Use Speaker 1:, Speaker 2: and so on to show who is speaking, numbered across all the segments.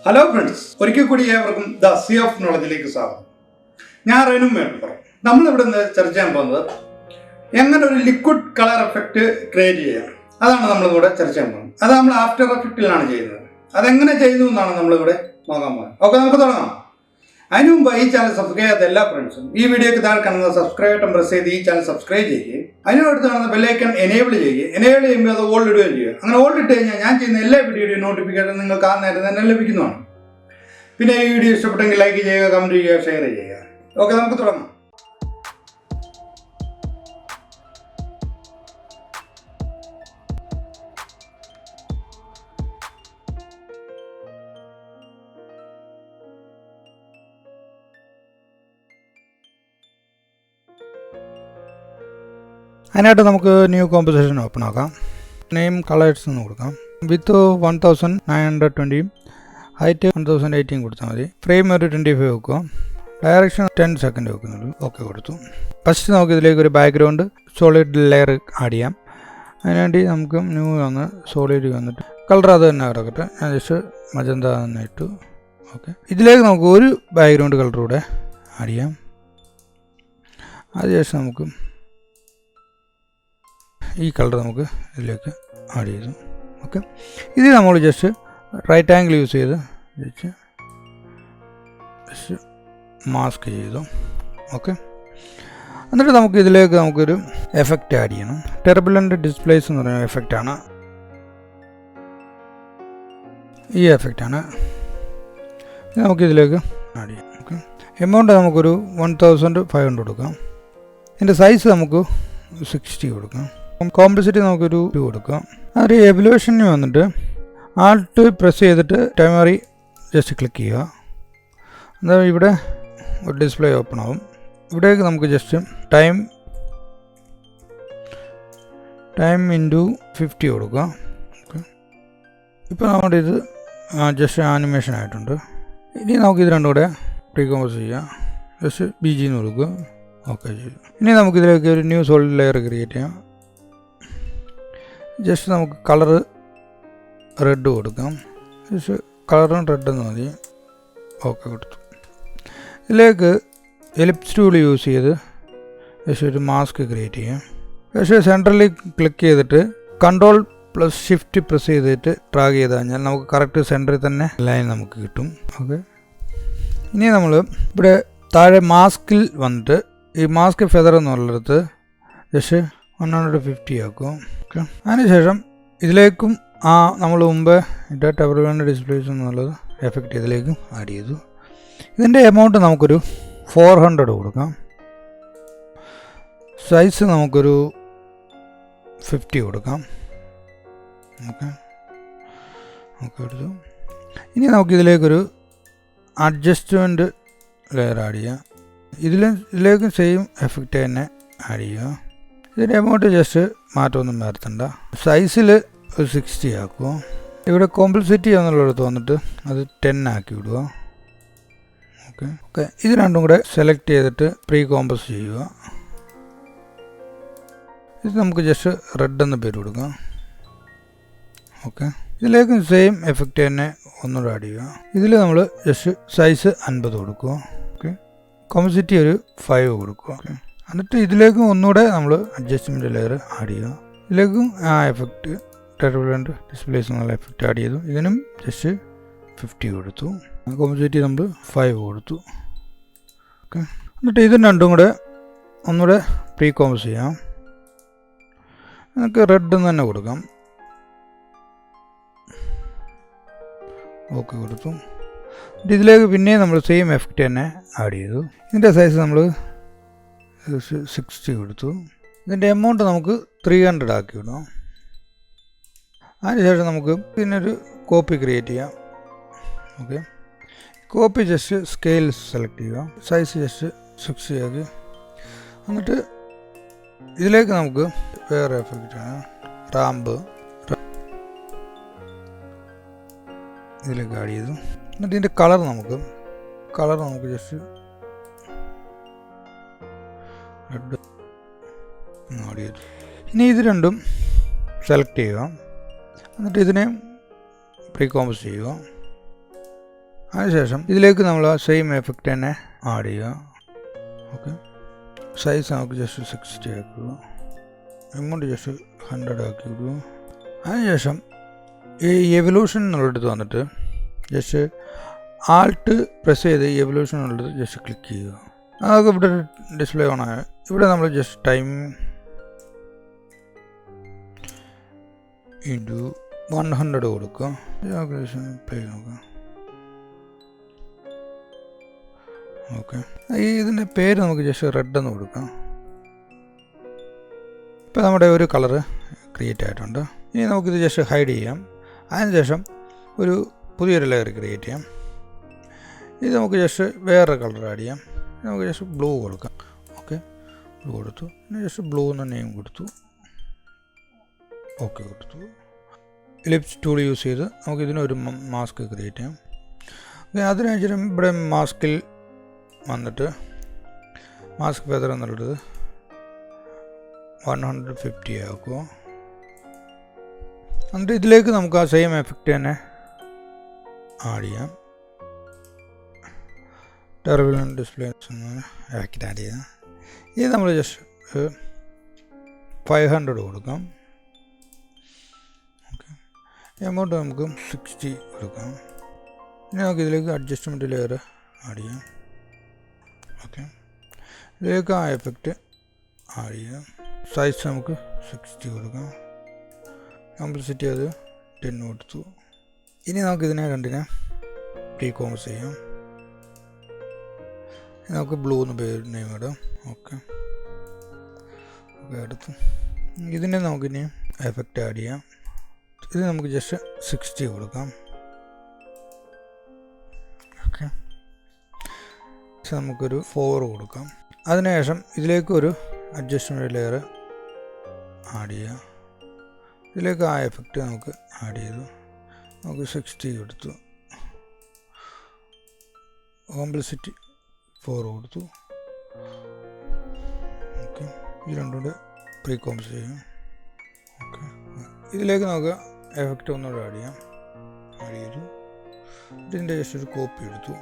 Speaker 1: Hello friends, ഒരിക്കൽ കൂടി ഏവർക്കും ദ സീ ഓഫ് നോളജിലേക്ക് സ്വാഗതം. ഞാൻ റെനും മേൽപ്പുറം. നമ്മൾ ഇവിടെ ചർച്ച ചെയ്യാൻ പോകുന്നത് എങ്ങനെ ഒരു ലിക്വിഡ് കളർ എഫക്റ്റ് ക്രിയേറ്റ് ചെയ്യാം. അതാണ് നമ്മളിവിടെ ചർച്ച ചെയ്യാൻ പോകുന്നത്. അത് നമ്മൾ ആഫ്റ്റർ എഫക്റ്റിലാണ് ചെയ്യുന്നത്. അതെങ്ങനെ ചെയ്യുന്നു എന്നാണ് നമ്മളിവിടെ നോക്കാൻ പോകുന്നത്. ഓക്കെ, നമുക്ക് തുടങ്ങാം. അതിനു മുമ്പ് ഈ ചാനൽ സബ്സ്ക്രൈബ് ചെയ്യാത്ത എല്ലാ ഫ്രണ്ട്സും ഈ വീഡിയോക്ക് താഴെ കാണുന്ന സബ്സ്ക്രൈബ് ബട്ടൺ പ്രസ് ചെയ്ത് ഈ ചാനൽ സബ്സ്ക്രൈബ് ചെയ്യുകയും അതിനടുത്ത് കാണുന്ന ബെല്ലൈക്കൺ എനേബിൾ ചെയ്യുകയും എനേബിൾ ചെയ്യുമ്പോൾ അത് ഓൾ ഇടുകയും ചെയ്യുക. അങ്ങനെ ഓൾ ഇട്ട് കഴിഞ്ഞാൽ ഞാൻ ചെയ്യുന്ന എല്ലാ വീഡിയോയുടെയും നോട്ടിഫിക്കേഷൻ നിങ്ങൾക്ക് ആ നേരം തന്നെ ലഭിക്കുന്നതാണ്. പിന്നെ ഈ വീഡിയോ ഇഷ്ടപ്പെട്ടെങ്കിൽ ലൈക്ക് ചെയ്യുക, കമൻറ്റ് ചെയ്യുക, ഷെയർ ചെയ്യുക. ഓക്കെ, നമുക്ക് തുടങ്ങാം. അതിനായിട്ട് നമുക്ക് ന്യൂ കോമ്പോസിഷൻ ഓപ്പൺ ആക്കാം. നെയിം കളേഴ്സ് എന്ന് കൊടുക്കാം. വിത്ത് 1920 ഹൈറ്റ് 1080 കൊടുത്താൽ മതി. ഫ്രെയിം ഒരു 25 വെക്കുക. ഡയറക്ഷൻ 10 സെക്കൻഡ് വെക്കുന്നുള്ളൂ. ഓക്കെ കൊടുത്തു. ഫസ്റ്റ് നമുക്ക് ഇതിലേക്ക് ഒരു ബാക്ക്ഗ്രൗണ്ട് സോളിഡ് ലെയർ ആഡ് ചെയ്യാം. അതിനുവേണ്ടി നമുക്ക് ന്യൂ വന്ന് സോളിഡ് വന്നിട്ട് കളർ അത് തന്നെ കിടക്കട്ടെ. ഞാൻ ജസ്റ്റ് മജന്ത തന്നെ ഇട്ടു. ഓക്കെ, ഇതിലേക്ക് നമുക്ക് ഒരു ബാക്ക്ഗ്രൗണ്ട് കളർ കൂടെ ആഡ് ചെയ്യാം. അതിനുശേഷം നമുക്ക് ഈ കളർ നമുക്ക് ഇതിലേക്ക് ആഡ് ചെയ്തു. ഓക്കെ, ഇത് നമ്മൾ ജസ്റ്റ് റൈറ്റ് ആംഗിൾ യൂസ് ചെയ്ത് ജസ്റ്റ് മാസ്ക് ചെയ്തു. ഓക്കെ, എന്നിട്ട് നമുക്ക് ഇതിലേക്ക് നമുക്കൊരു എഫക്റ്റ് ആഡ് ചെയ്യണം. ടെർബുലൻ്റ് ഡിസ്പ്ലേസ് എന്ന് പറയുന്ന എഫക്റ്റാണ്. ഈ എഫക്റ്റാണ് നമുക്കിതിലേക്ക് ആഡ് ചെയ്യാം. ഓക്കെ, എമൗണ്ട് നമുക്കൊരു 1500 കൊടുക്കാം. ഇതിൻ്റെ സൈസ് നമുക്ക് 60 കൊടുക്കാം. കോംപ്ലക്സിറ്റി നമുക്കൊരു 2 കൊടുക്കാം. ഒരു എവല്യൂഷന് വന്നിട്ട് ആൾട്ട് പ്രസ് ചെയ്തിട്ട് ടൈമറി ജസ്റ്റ് ക്ലിക്ക് ചെയ്യുക. എന്നാൽ ഇവിടെ ഒരു ഡിസ്പ്ലേ ഓപ്പൺ ആവും. ഇവിടേക്ക് നമുക്ക് ജസ്റ്റ് ടൈം ഇൻറ്റു 50 കൊടുക്കുക. ഓക്കെ, ഇപ്പോൾ നമ്മുടെ ഇത് ജസ്റ്റ് ആനിമേഷൻ ആയിട്ടുണ്ട്. ഇനി നമുക്ക് ഇത് രണ്ടും കൂടെ പ്രീകോമ്പോസ് ചെയ്യാം. ജസ്റ്റ് BG എന്ന് കൊടുക്കുക. ഓക്കെ ചെയ്തു. ഇനി നമുക്കിതിലേക്ക് ഒരു ന്യൂ സോളിഡ് ലെയർ ക്രിയേറ്റ് ചെയ്യാം. ജസ്റ്റ് നമുക്ക് കളറ് റെഡ് കൊടുക്കാം. ജസ്റ്റ് കളറും റെഡ് എന്ന് മതി. ഓക്കെ കൊടുത്തു. ഇതിലേക്ക് എലിപ്സ് ടൂൾ യൂസ് ചെയ്ത് ജസ്റ്റ് ഒരു മാസ്ക് ക്രിയേറ്റ് ചെയ്യാം. ജസ്റ്റ് സെൻട്രലിൽ ക്ലിക്ക് ചെയ്തിട്ട് Ctrl+Shift പ്രസ് ചെയ്തിട്ട് ഡ്രാഗ് ചെയ്ത് കഴിഞ്ഞാൽ നമുക്ക് കറക്റ്റ് സെൻറ്ററിൽ തന്നെ ലൈൻ നമുക്ക് കിട്ടും. ഓക്കെ, ഇനി നമ്മൾ ഇവിടെ താഴെ മാസ്കിൽ വന്നിട്ട് ഈ മാസ്ക് ഫെദർ എന്നുള്ളിടത്ത് ജസ്റ്റ് 150 ആക്കും. ഓക്കെ, അതിനുശേഷം ഇതിലേക്കും നമ്മൾ മുമ്പ് ടെർബുലൻ്റ് ഡിസ്പ്ലേസ് എന്നുള്ളത് എഫക്റ്റ് ഇതിലേക്കും ആഡ് ചെയ്തു. ഇതിൻ്റെ എമൗണ്ട് നമുക്കൊരു 400 കൊടുക്കാം. സൈസ് നമുക്കൊരു 50 കൊടുക്കാം. ഓക്കെ, ഓക്കെ എടുത്തു. ഇനി നമുക്കിതിലേക്കൊരു അഡ്ജസ്റ്റ്മെൻറ്റ് ലെയർ ആഡ് ചെയ്യാം. ഇതിലേക്കും സെയിം എഫക്റ്റ് തന്നെ ആഡ് ചെയ്യുക. ഇതിൻ്റെ എമൗണ്ട് ജസ്റ്റ് മാറ്റമൊന്നും വരുത്തണ്ട. സൈസിൽ ഒരു 60 ആക്കുക. ഇവിടെ കോംപ്ലക്സിറ്റി എന്നുള്ളിടത്ത് വന്നിട്ട് അത് 10 ആക്കി വിടുക. ഓക്കെ, ഓക്കെ, ഇത് രണ്ടും കൂടെ സെലക്ട് ചെയ്തിട്ട് പ്രീ കോമ്പോസ് ചെയ്യുക. ഇത് നമുക്ക് ജസ്റ്റ് റെഡ് എന്ന പേര് കൊടുക്കാം. ഓക്കെ, ഇതിലേക്കും സെയിം എഫക്റ്റ് തന്നെ ഒന്നുകൂടെ ആഡ് ചെയ്യുക. ഇതിൽ നമ്മൾ ജസ്റ്റ് സൈസ് 50 കൊടുക്കുക. ഓക്കെ, കോംപ്ലക്സിറ്റി ഒരു 5 കൊടുക്കുക. ഓക്കെ, എന്നിട്ട് ഇതിലേക്കും ഒന്നുകൂടെ നമ്മൾ അഡ്ജസ്റ്റ്മെൻറ്റ് ലെയർ ആഡ് ചെയ്യുക. ഇതിലേക്കും ആ എഫക്റ്റ് ടെർബുലൻ്റ് ഡിസ്പ്ലേസ് എന്നുള്ള എഫക്റ്റ് ആഡ് ചെയ്തു. ഇതിനും ജസ്റ്റ് 50 കൊടുത്തു. കോംപ്ലക്സിറ്റി നമ്മൾ 5 കൊടുത്തു. ഓക്കെ, എന്നിട്ട് ഇത് രണ്ടും കൂടെ ഒന്നുകൂടെ പ്രീ കോമ്പോസ് ചെയ്യാം. നമുക്ക് റെഡ് എന്ന് തന്നെ കൊടുക്കാം. ഓക്കെ കൊടുത്തു. ഇതിലേക്ക് പിന്നെയും നമ്മൾ സെയിം എഫക്റ്റ് തന്നെ ആഡ് ചെയ്തു. ഇതിൻ്റെ സൈസ് നമ്മൾ 60 കൊടുത്തു. ഇതിൻ്റെ എമൗണ്ട് നമുക്ക് 300 ആക്കി വിടാം. അതിനുശേഷം നമുക്ക് പിന്നൊരു കോപ്പി ക്രിയേറ്റ് ചെയ്യാം. Okay, copy just scale select ചെയ്യുക. സൈസ് ജസ്റ്റ് 60 ആക്കി. എന്നിട്ട് ഇതിലേക്ക് നമുക്ക് വേറെ എഫക്റ്റാണ് റാമ്പ് ഇതിലേക്ക് ആഡ് ചെയ്തു. എന്നിട്ട് ഇതിൻ്റെ കളർ നമുക്ക് ജസ്റ്റ് റെഡ് ആഡ് ചെയ്തു. ഇനി ഇത് രണ്ടും സെലക്ട് ചെയ്യുക. എന്നിട്ട് ഇതിനെ പ്രീ കോമ്പോസ് ചെയ്യുക. അതിനുശേഷം ഇതിലേക്ക് നമ്മൾ ആ സെയിം എഫക്റ്റ് തന്നെ ആഡ് ചെയ്യുക. ഓക്കെ, സൈസ് നമുക്ക് ജസ്റ്റ് 60 ആക്കുക, എമൗണ്ട് ജസ്റ്റ് 100 ആക്കി വിടുക. അതിനുശേഷം ഈ എവല്യൂഷൻ എന്നുള്ളിടത്ത് വന്നിട്ട് ജസ്റ്റ് ആൾട്ട് പ്രസ് ചെയ്ത് എവല്യൂഷൻ എന്നുള്ളത് ജസ്റ്റ് ക്ലിക്ക് ചെയ്യുക. അതൊക്കെ ഇവിടെ ഡിസ്പ്ലേ ഓണായ ഇവിടെ നമ്മൾ ജസ്റ്റ് ടൈം ഇൻറ്റു 100 കൊടുക്കുക. പ്ലേ നോക്കുക. ഓക്കെ, ഇതിൻ്റെ പേര് നമുക്ക് ജസ്റ്റ് റെഡ് എന്ന് കൊടുക്കാം. ഇപ്പോൾ നമ്മുടെ ഒരു കളറ് ക്രിയേറ്റ് ആയിട്ടുണ്ട്. ഇനി നമുക്കിത് ജസ്റ്റ് ഹൈഡ് ചെയ്യാം. അതിനുശേഷം ഒരു പുതിയൊരു ലെയർ ക്രിയേറ്റ് ചെയ്യാം. ഇത് നമുക്ക് ജസ്റ്റ് വേറൊരു കളർ ആഡ് ചെയ്യാം. നമുക്ക് ജസ്റ്റ് ബ്ലൂ കൊടുക്കാം. ഓക്കെ, ബ്ലൂ കൊടുത്തു. പിന്നെ ജസ്റ്റ് ബ്ലൂ എന്ന നെയിം കൊടുത്തു. ഓക്കെ കൊടുത്തു. എലിപ്സ് ടൂൾ യൂസ് ചെയ്ത് നമുക്ക് ഇതിനൊരു മാസ്ക് ക്രിയേറ്റ് ചെയ്യാം. ഓക്കെ, അതിനുശേഷം ഇവിടെ മാസ്കിൽ വന്നിട്ട് മാസ്ക് ഫെദർ എന്നുള്ളത് 150 ആക്കുക. എന്നിട്ട് ഇതിലേക്ക് നമുക്ക് ആ സെയിം എഫക്റ്റ് തന്നെ ആഡ് ചെയ്യാം. ടെർബുലന്റ് ഡിസ്പ്ലേസ് എഫക്റ്റ് ആഡ് ചെയ്യാം. ഇത് നമ്മൾ ജസ്റ്റ് 500 കൊടുക്കാം. ഓക്കെ, എമൗണ്ട് നമുക്ക് 60 കൊടുക്കാം. ഇനി നമുക്ക് ഇതിലേക്ക് അഡ്ജസ്റ്റ്മെൻറ്റ് ലെയർ ആഡ് ചെയ്യാം. ഓക്കെ, ഇതിലേക്ക് ആ എഫക്റ്റ് ആഡ് ചെയ്യാം. സൈസ് നമുക്ക് 60 കൊടുക്കാം. കോംപ്ലക്സിറ്റി അത് 10 കൊടുത്തു. ഇനി നമുക്ക് ഇതിനെ രണ്ടിനെ ഡീകോംപോസ് ചെയ്യാം. നമുക്ക് ബ്ലൂ എന്ന് പേര് നെയിം ഇടാം. ഓക്കെ, എടുത്തു. ഇതിനെ നമുക്കിനി എഫക്റ്റ് ആഡ് ചെയ്യാം. ഇത് നമുക്ക് ജസ്റ്റ് 60 കൊടുക്കാം. ഓക്കെ, നമുക്കൊരു 4 കൊടുക്കാം. അതിനുശേഷം ഇതിലേക്കൊരു അഡ്ജസ്റ്റ്മെൻറ്റ് ലെയർ ആഡ് ചെയ്യാം. ഇതിലേക്ക് ആ എഫക്റ്റ് നമുക്ക് ആഡ് ചെയ്തു. നമുക്ക് 60 കൊടുത്തു. കോംപ്ലക്സിറ്റി 4 കൊടുത്തു. ഓക്കെ, ഇത് രണ്ടും കൂടെ പ്രീ കോംപ്സ് ചെയ്യാം. ഓക്കെ, ഇതിലേക്ക് നമുക്ക് എഫക്റ്റ് ഒന്നുകൂടെ ആഡ് ചെയ്യാം. ആഡ് ചെയ്തു. ഇതിൻ്റെ ജസ്റ്റ് ഒരു കോപ്പി എടുത്തു.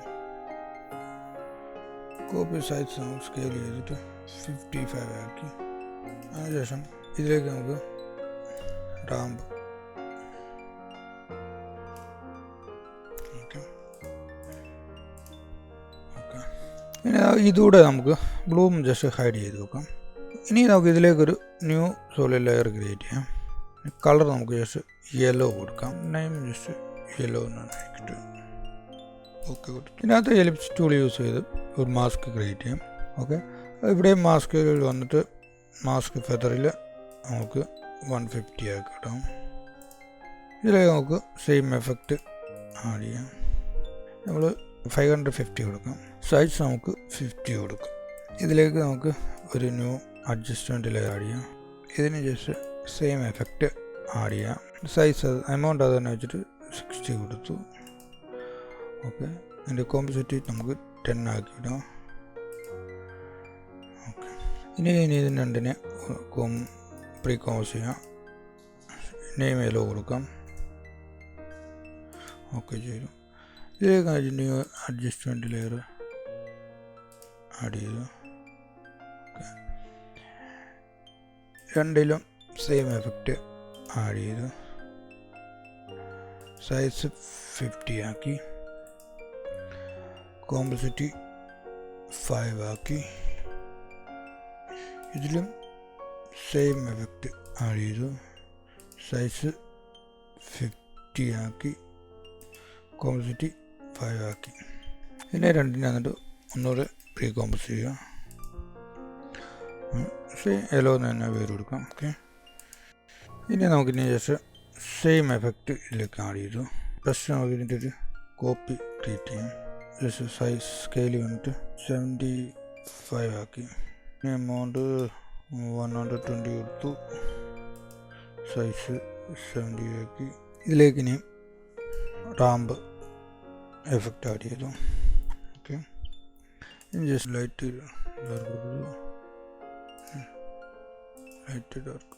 Speaker 1: കോപ്പി സൈസ് നമുക്ക് സ്കെയിൽ ചെയ്തിട്ട് 55 ആക്കി. അതിനുശേഷം ഇതിലേക്ക് നമുക്ക് റാമ്പ് ഇനി ഇതുകൂടെ നമുക്ക് ബ്ലൂം ജസ്റ്റ് ഹൈഡ് ചെയ്ത് വെക്കാം. ഇനി നമുക്ക് ഇതിലേക്കൊരു ന്യൂ സോളിഡ് ലെയർ ക്രിയേറ്റ് ചെയ്യാം. കളർ നമുക്ക് ജസ്റ്റ് യെല്ലോ കൊടുക്കാം. നെയിം ജസ്റ്റ് യെല്ലോ എന്നാണ്. ഓക്കെ, ഇതിനകത്ത് എലിപ്സ് ടൂൾ യൂസ് ചെയ്ത് ഒരു മാസ്ക് ക്രിയേറ്റ് ചെയ്യാം. ഓക്കെ, ഇവിടെ മാസ്കിൽ വന്നിട്ട് മാസ്ക് ഫെദറിൽ നമുക്ക് 150 ആക്കിയിടാം. ഇതിലേക്ക് നമുക്ക് സെയിം എഫക്റ്റ് ആഡ് ചെയ്യാം. നമ്മൾ 550 കൊടുക്കാം. സൈസ് നമുക്ക് 50 കൊടുക്കാം. ഇതിലേക്ക് നമുക്ക് ഒരു ന്യൂ അഡ്ജസ്റ്റ്മെൻറ്റ് ലെയർ ആഡ് ചെയ്യാം. ഇതിന് ജസ്റ്റ് സെയിം എഫക്റ്റ് ആഡ് ചെയ്യാം. സൈസ് എമൗണ്ട് അത് തന്നെ വെച്ചിട്ട് 60 കൊടുത്തു. ഓക്കെ, അതിൻ്റെ കോംപ്ലക്സിറ്റി നമുക്ക് 10 ആക്കിയിടാം. ഓക്കെ, ഇനി ഇതിന് രണ്ടിനെ പ്രീ കോംപോസ് ചെയ്യാം. നെയിം യെല്ലോ കൊടുക്കാം. ഓക്കെ ചെയ്തു. ഇതിലേക്ക് ന്യൂ അഡ്ജസ്റ്റ്മെൻറ്റ് ലെയർ ആഡ് ചെയ്തു. ഓക്കെ, രണ്ടിലും സെയിം എഫക്റ്റ് ആഡ് ചെയ്തു. സൈസ് 50 ആക്കി. കോംപ്ലക്സിറ്റി 5 ആക്കി. ഇതിലും സെയിം എഫക്റ്റ് ആഡ് ചെയ്തു. സൈസ് 50 ആക്കി. കോംപ്ലക്സിറ്റി 5 ആക്കി. ഇതിനെ രണ്ടിനെ എന്നിട്ട് ഒന്നുകൂടെ പ്രീ കോംപോസ് ചെയ്യുക. യെല്ലോ എന്ന് തന്നെ പേര് കൊടുക്കാം. ഓക്കെ, ഇനി നമുക്കിനി ജസ്റ്റ് സെയിം എഫക്റ്റ് ഇതിലേക്ക് ആഡ് ചെയ്തു. പ്ലസ് നമുക്ക് ഇതിൻ്റെ ഒരു കോപ്പി ക്രിയേറ്റ് ചെയ്യാം. ജസ്റ്റ് സൈസ് സ്കെയിൽ വന്നിട്ട് 75 ആക്കി. എമൗണ്ട് 120 കൊടുത്തു. സൈസ് 70 ആക്കി. ഇതിലേക്ക് ഇനി റാമ്പ് എഫക്റ്റ് ആഡ് ചെയ്തു. ഓക്കെ, ജസ്റ്റ് ലൈറ്റ് ഡാർക്ക് കൊടുത്തു. ലൈറ്റ് ഡാർക്ക്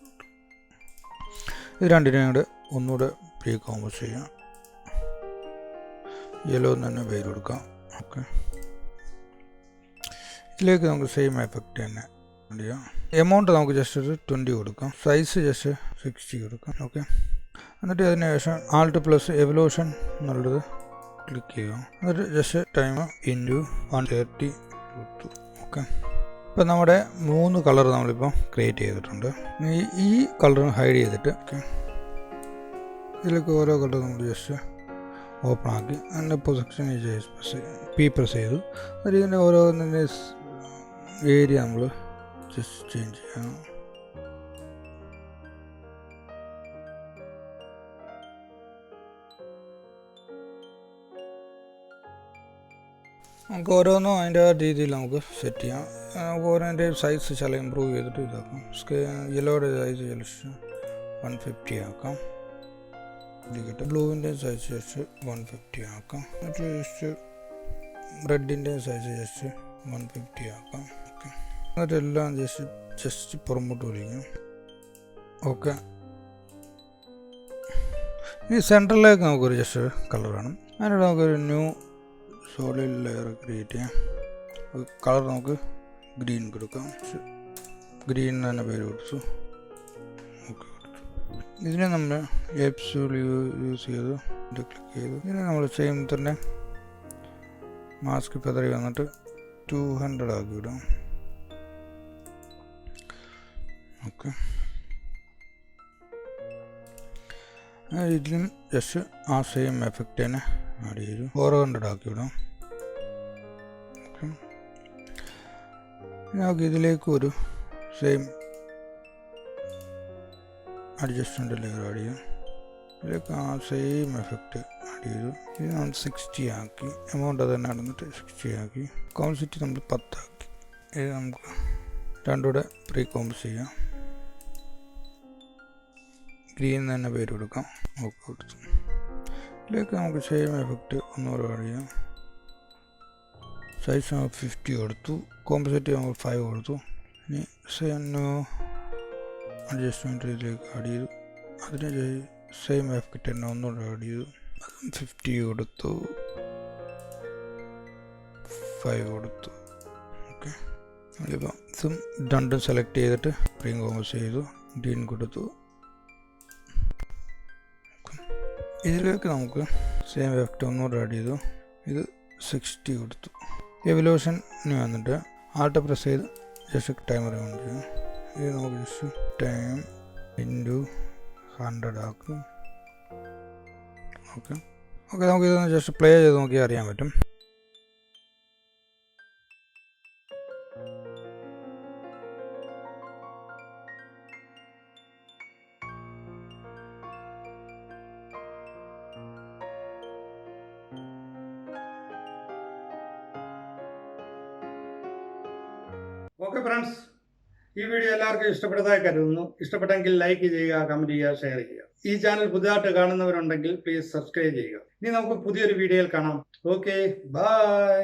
Speaker 1: ഇത് രണ്ടിനെയും കൂടെ ഒന്നുകൂടെ പ്രീ കോംപോസ് ചെയ്യാം. യെല്ലോ എന്ന് തന്നെ പേര് കൊടുക്കാം. ഓക്കെ, ഇതിലേക്ക് നമുക്ക് സെയിം എഫക്റ്റ് തന്നെ ചെയ്യാം. എമൗണ്ട് നമുക്ക് ജസ്റ്റ് ഒരു 20 കൊടുക്കാം. സൈസ് ജസ്റ്റ് 60 കൊടുക്കാം. ഓക്കെ, എന്നിട്ട് അതിന് ശേഷം ആൾട്ട് പ്ലസ് എവല്യൂഷൻ എന്നുള്ളത് ക്ലിക്ക് ചെയ്യുക. എന്നിട്ട് ജസ്റ്റ് ടൈം ഇൻറ്റു 130 കൊടുത്തു. ഓക്കെ, ഇപ്പം നമ്മുടെ 3 കളർ നമ്മളിപ്പോൾ ക്രിയേറ്റ് ചെയ്തിട്ടുണ്ട്. ഈ കളർ ഹൈഡ് ചെയ്തിട്ട് ഓക്കെ, ഇതിലേക്ക് ഓരോ കളർ നമ്മൾ ജസ്റ്റ് ഓപ്പൺ ആക്കി അതിൻ്റെ പൊസിഷൻ പി പ്രസ് ചെയ്തു. എന്നിട്ട് ഇതിൻ്റെ ഓരോന്നിൻ്റെ ഏരിയ നമ്മൾ ജസ്റ്റ് ചേഞ്ച് ചെയ്യണം. നമുക്ക് ഓരോന്നും അതിൻ്റെ രീതിയിൽ നമുക്ക് സെറ്റ് ചെയ്യാം. നമുക്ക് ഓരോൻ്റെ സൈസ് ചില ഇമ്പ്രൂവ് ചെയ്തിട്ട് ഇതാക്കാം. യെല്ലോയുടെ സൈസ് ജസ്റ്റ് 150 ആക്കാം. ഇരിക്കട്ടെ. ബ്ലൂവിൻ്റെ സൈസ് ജസ്റ്റ് 150 ആക്കാം. എന്നിട്ട് ജസ്റ്റ് റെഡിൻ്റെ സൈസ് ജസ്റ്റ് 150 ആക്കാം. ഓക്കെ, എന്നിട്ട് എല്ലാം ജസ്റ്റ് പുറമ്പോട്ട് വിളിക്കാം. ഓക്കെ, ഇനി സെൻറ്ററിലേക്ക് നമുക്കൊരു ജസ്റ്റ് കളർ വേണം. അതിനോട് നമുക്കൊരു ന്യൂ സോളിഡ് ലെയർ ക്രിയേറ്റ് ചെയ്യാം. കളർ നമുക്ക് ഗ്രീൻ കൊടുക്കാം. ഗ്രീൻ തന്നെ പേര് കൊടുത്തു. ഓക്കെ, ഇതിനെ നമ്മൾ യൂസ് ചെയ്തു ഇത് ക്ലിക്ക് ചെയ്തു. ഇതിനെ നമ്മൾ സെയിം തന്നെ മാസ്ക് പെതറി വന്നിട്ട് 200 ആക്കി വിടാം. ഓക്കെ, ഇതിലും ജസ്റ്റ് ആ സെയിം എഫക്റ്റ് തന്നെ ആഡ് ചെയ്തു 400 ആക്കി വിടാം. ഓക്കെ, നമുക്ക് ഇതിലേക്ക് ഒരു സെയിം അഡ്ജസ്റ്റ്മെൻ്റ് ലെയർ ആഡ് ചെയ്യാം. ഇതിലേക്ക് ആ സെയിം എഫക്റ്റ് ആഡ് ചെയ്തു. ഇത് നമ്മൾ 60 ആക്കി. എമൗണ്ട് അത് തന്നെ നടന്നിട്ട് 60 ആക്കി. കോംസിറ്റി നമ്മൾ 10 ആക്കി. ഇത് നമുക്ക് രണ്ടുകൂടെ പ്രീ കോംസ് ചെയ്യാം. ഗ്രീൻ തന്നെ പേര് കൊടുക്കാം. ഓക്കെ കൊടുത്തു. ഇതിലേക്ക് നമുക്ക് സെയിം എഫക്റ്റ് ഒന്നുകൂടെ ആഡ് ചെയ്യാം. സൈസ് നമുക്ക് 50 കൊടുത്തു. കോമ്പസിറ്റി നമുക്ക് 5 കൊടുത്തു. ഇനി അഡ്ജസ്റ്റ്മെൻറ്റ് ഇതിലേക്ക് ആഡ് ചെയ്തു. അതിന് സെയിം എഫക്റ്റ് തന്നെ ഒന്നുകൂടെ ആഡ് ചെയ്തു. അതും 50 കൊടുത്തു. 5 കൊടുത്തു. ഓക്കെ, നമ്മളിപ്പോൾ ഇതും രണ്ടും സെലക്ട് ചെയ്തിട്ട് പ്രീ കോമ്പസ് ചെയ്തു. ഗ്രീൻ കൊടുത്തു. ഇതിലേക്ക് നമുക്ക് സെയിം എഫക്റ്റ് ഒന്നുകൂടെ ആഡ് ചെയ്തു. ഇത് 60 കൊടുത്തു. എവല്യൂഷന് വന്നിട്ട് ആൾട്ട് പ്രസ് ചെയ്ത് ജസ്റ്റ് ടൈമർ ഓൺ ചെയ്യും. ഇത് നമുക്ക് ജസ്റ്റ് ടൈം ഇൻറ്റു 100 ആക്കും. ഓക്കെ, നമുക്ക് ഇതൊന്ന് ജസ്റ്റ് പ്ലേ ചെയ്ത് നോക്കിയാൽ അറിയാൻ പറ്റും.
Speaker 2: ഓക്കെ ഫ്രണ്ട്സ്, ഈ വീഡിയോ എല്ലാവർക്കും ഇഷ്ടപ്പെട്ടതായി കരുതുന്നു. ഇഷ്ടപ്പെട്ടെങ്കിൽ ലൈക്ക് ചെയ്യുക, കമൻറ്റ് ചെയ്യുക, ഷെയർ ചെയ്യുക. ഈ ചാനൽ പുതിയതായിട്ട് കാണുന്നവരുണ്ടെങ്കിൽ പ്ലീസ് സബ്സ്ക്രൈബ് ചെയ്യുക. ഇനി നമുക്ക് പുതിയൊരു വീഡിയോയിൽ കാണാം. Okay, by.